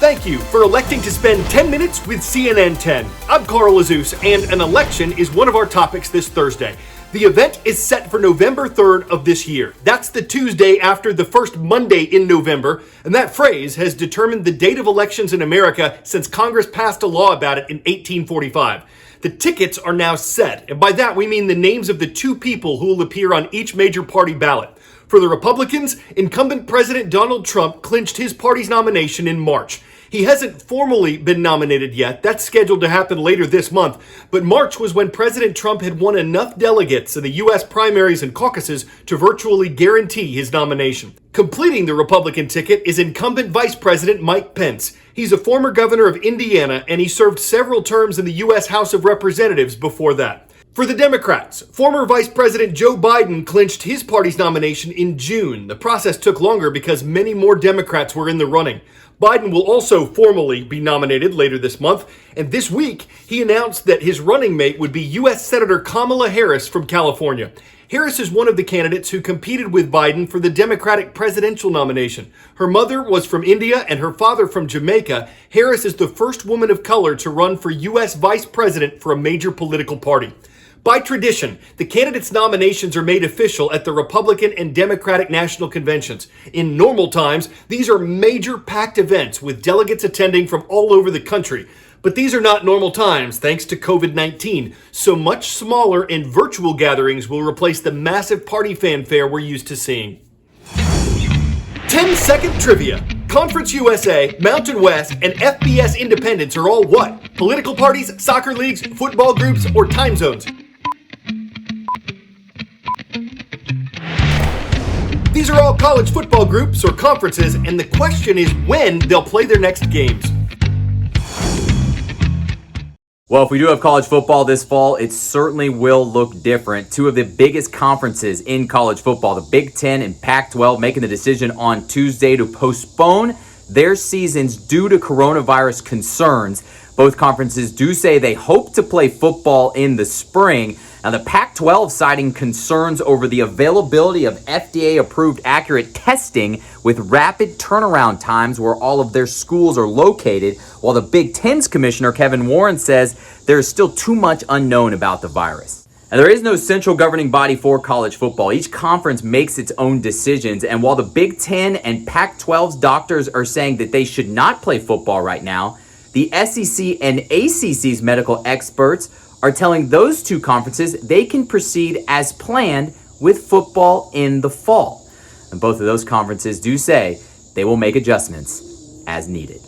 Thank you for electing to spend 10 minutes with CNN 10. I'm Carl Azus, and an election is one of our topics this Thursday. The event is set for November 3rd of this year. That's the Tuesday after the first Monday in November, and that phrase has determined the date of elections in America since Congress passed a law about it in 1845. The tickets are now set, and by that we mean the names of the two people who will appear on each major party ballot. For the Republicans, incumbent President Donald Trump clinched his party's nomination in March. He hasn't formally been nominated yet. That's scheduled to happen later this month. But March was when President Trump had won enough delegates in the U.S. primaries and caucuses to virtually guarantee his nomination. Completing the Republican ticket is incumbent Vice President Mike Pence. He's a former governor of Indiana, and he served several terms in the U.S. House of Representatives before that. For the Democrats, former Vice President Joe Biden clinched his party's nomination in June. The process took longer because many more Democrats were in the running. Biden will also formally be nominated later this month, and this week he announced that his running mate would be U.S. Senator Kamala Harris from California. Harris is one of the candidates who competed with Biden for the Democratic presidential nomination. Her mother was from India and her father from Jamaica. Harris is the first woman of color to run for U.S. vice president for a major political party. By tradition, the candidates' nominations are made official at the Republican and Democratic national conventions. In normal times, these are major packed events with delegates attending from all over the country. But these are not normal times thanks to COVID-19, so much smaller and virtual gatherings will replace the massive party fanfare we're used to seeing. 10-second trivia. Conference USA, Mountain West, and FBS independents are all what? Political parties, soccer leagues, football groups, or time zones? These are all college football groups or conferences, and the question is when they'll play their next games. Well, if we do have college football this fall, it certainly will look different. Two of the biggest conferences in college football, the Big Ten and Pac-12, making the decision on Tuesday to postpone their seasons due to coronavirus concerns. Both conferences do say they hope to play football in the spring. Now, the Pac-12 citing concerns over the availability of FDA-approved accurate testing with rapid turnaround times where all of their schools are located, while the Big Ten's Commissioner Kevin Warren says there is still too much unknown about the virus. Now, there is no central governing body for college football. Each conference makes its own decisions, and while the Big Ten and Pac-12's doctors are saying that they should not play football right now, the SEC and ACC's medical experts are telling those two conferences they can proceed as planned with football in the fall. And both of those conferences do say they will make adjustments as needed.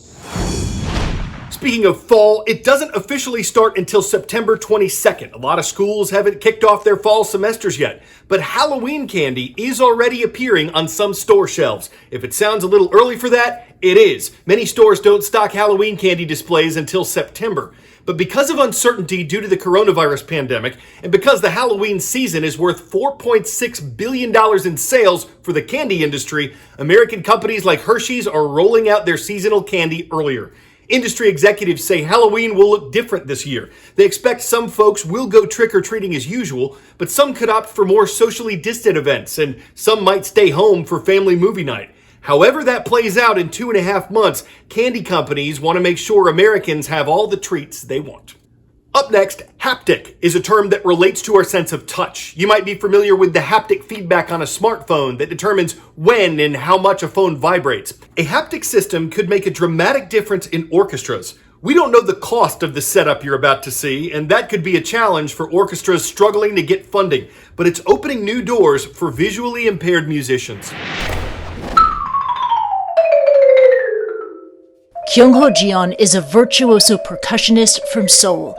Speaking of fall, it doesn't officially start until September 22nd. A lot of schools haven't kicked off their fall semesters yet, but Halloween candy is already appearing on some store shelves. If it sounds a little early for that, it is. Many stores don't stock Halloween candy displays until September. But because of uncertainty due to the coronavirus pandemic, and because the Halloween season is worth $4.6 billion in sales for the candy industry, American companies like Hershey's are rolling out their seasonal candy earlier. Industry executives say Halloween will look different this year. They expect some folks will go trick-or-treating as usual, but some could opt for more socially distant events, and some might stay home for family movie night. However that plays out in 2.5 months, candy companies want to make sure Americans have all the treats they want. Up next, haptic is a term that relates to our sense of touch. You might be familiar with the haptic feedback on a smartphone that determines when and how much a phone vibrates. A haptic system could make a dramatic difference in orchestras. We don't know the cost of the setup you're about to see, and that could be a challenge for orchestras struggling to get funding, but it's opening new doors for visually impaired musicians. Kyungho Jeon is a virtuoso percussionist from Seoul.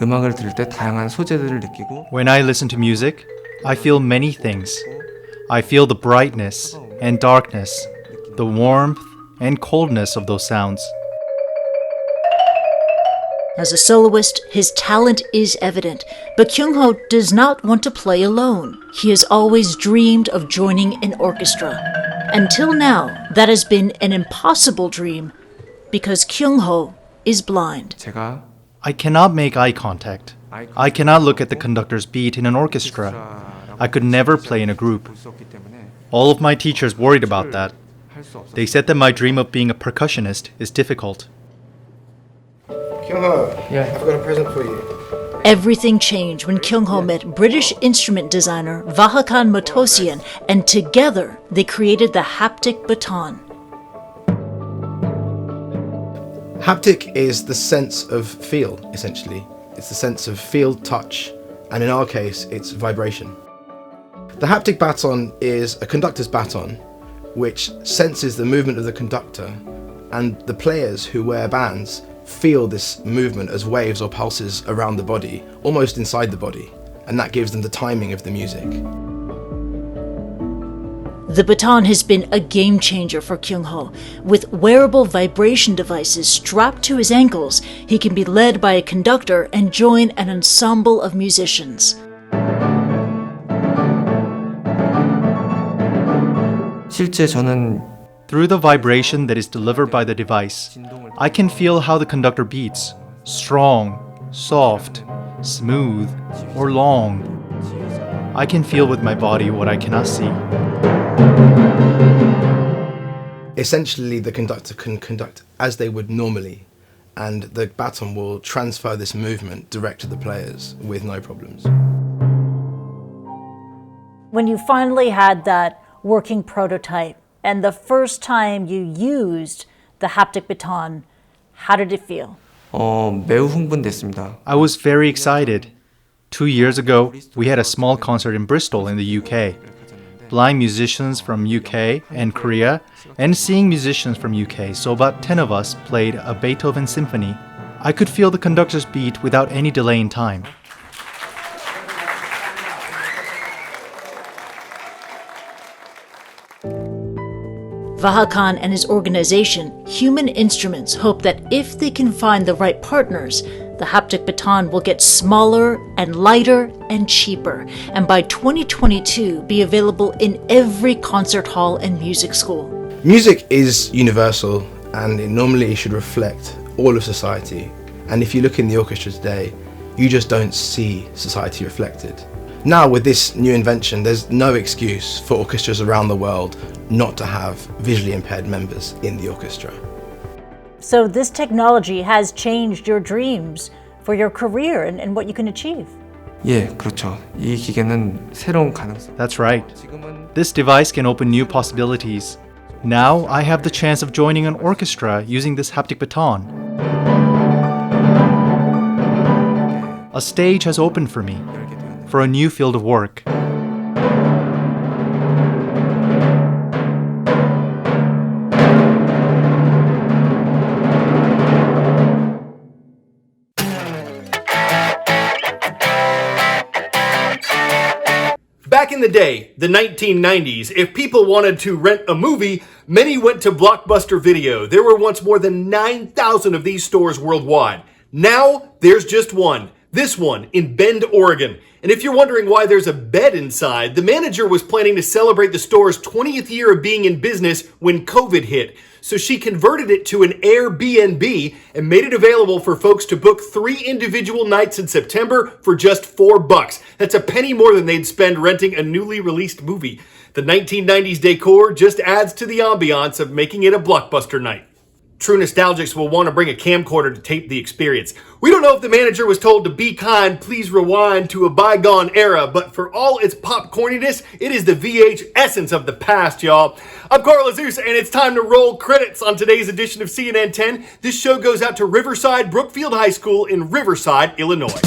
음악을 들을 때 다양한 소재들을 느끼고 When I listen to music, I feel many things. I feel the brightness and darkness, the warmth and coldness of those sounds. As a soloist, his talent is evident, but Kyungho does not want to play alone. He has always dreamed of joining an orchestra. Until now, that has been an impossible dream because Kyungho is blind. I cannot make eye contact. I cannot look at the conductor's beat in an orchestra. I could never play in a group. All of my teachers worried about that. They said that my dream of being a percussionist is difficult. Kyung-ho, I've got a present for you. Everything changed when Kyung-ho met British instrument designer Vahakan Motosian, and together they created the haptic baton. Haptic is the sense of feel, essentially. It's the sense of feel, touch, and in our case, it's vibration. The haptic baton is a conductor's baton, which senses the movement of the conductor, and the players who wear bands feel this movement as waves or pulses around the body, almost inside the body, and that gives them the timing of the music. The baton has been a game changer for Kyung-ho. With wearable vibration devices strapped to his ankles, he can be led by a conductor and join an ensemble of musicians. 실제 저는 Through the vibration that is delivered by the device, I can feel how the conductor beats, strong, soft, smooth, or long. I can feel with my body what I cannot see. Essentially, the conductor can conduct as they would normally, and the baton will transfer this movement direct to the players with no problems. When you finally had that working prototype, and the first time you used the haptic baton, how did it feel? 매우 흥분됐습니다. I was very excited. 2 years ago, we had a small concert in Bristol in the UK. Blind musicians from UK and Korea, and seeing musicians from UK, so about 10 of us played a Beethoven symphony. I could feel the conductor's beat without any delay in time. Vahakan and his organization, Human Instruments, hope that if they can find the right partners, the haptic baton will get smaller and lighter and cheaper, and by 2022 be available in every concert hall and music school. Music is universal, and it normally should reflect all of society. And if you look in the orchestra today, you just don't see society reflected. Now with this new invention, there's no excuse for orchestras around the world not to have visually impaired members in the orchestra. So this technology has changed your dreams for your career and what you can achieve. 예, 그렇죠. 이 기계는 새로운 가능성. That's right. This device can open new possibilities. Now I have the chance of joining an orchestra using this haptic baton. A stage has opened for me, for a new field of work. Back in the day, the 1990s, if people wanted to rent a movie, many went to Blockbuster Video. There were once more than 9,000 of these stores worldwide. Now, there's just one. This one in Bend, Oregon. And if you're wondering why there's a bed inside, the manager was planning to celebrate the store's 20th year of being in business when COVID hit. So she converted it to an Airbnb and made it available for folks to book 3 individual nights in September for just $4. That's a penny more than they'd spend renting a newly released movie. The 1990s decor just adds to the ambiance of making it a Blockbuster night. True nostalgics will want to bring a camcorder to tape the experience. We don't know if the manager was told to be kind, please rewind to a bygone era, but for all its popcorniness, it is the VH essence of the past, y'all. I'm Carl Azus, and it's time to roll credits on today's edition of CNN 10. This show goes out to Riverside Brookfield High School in Riverside, Illinois.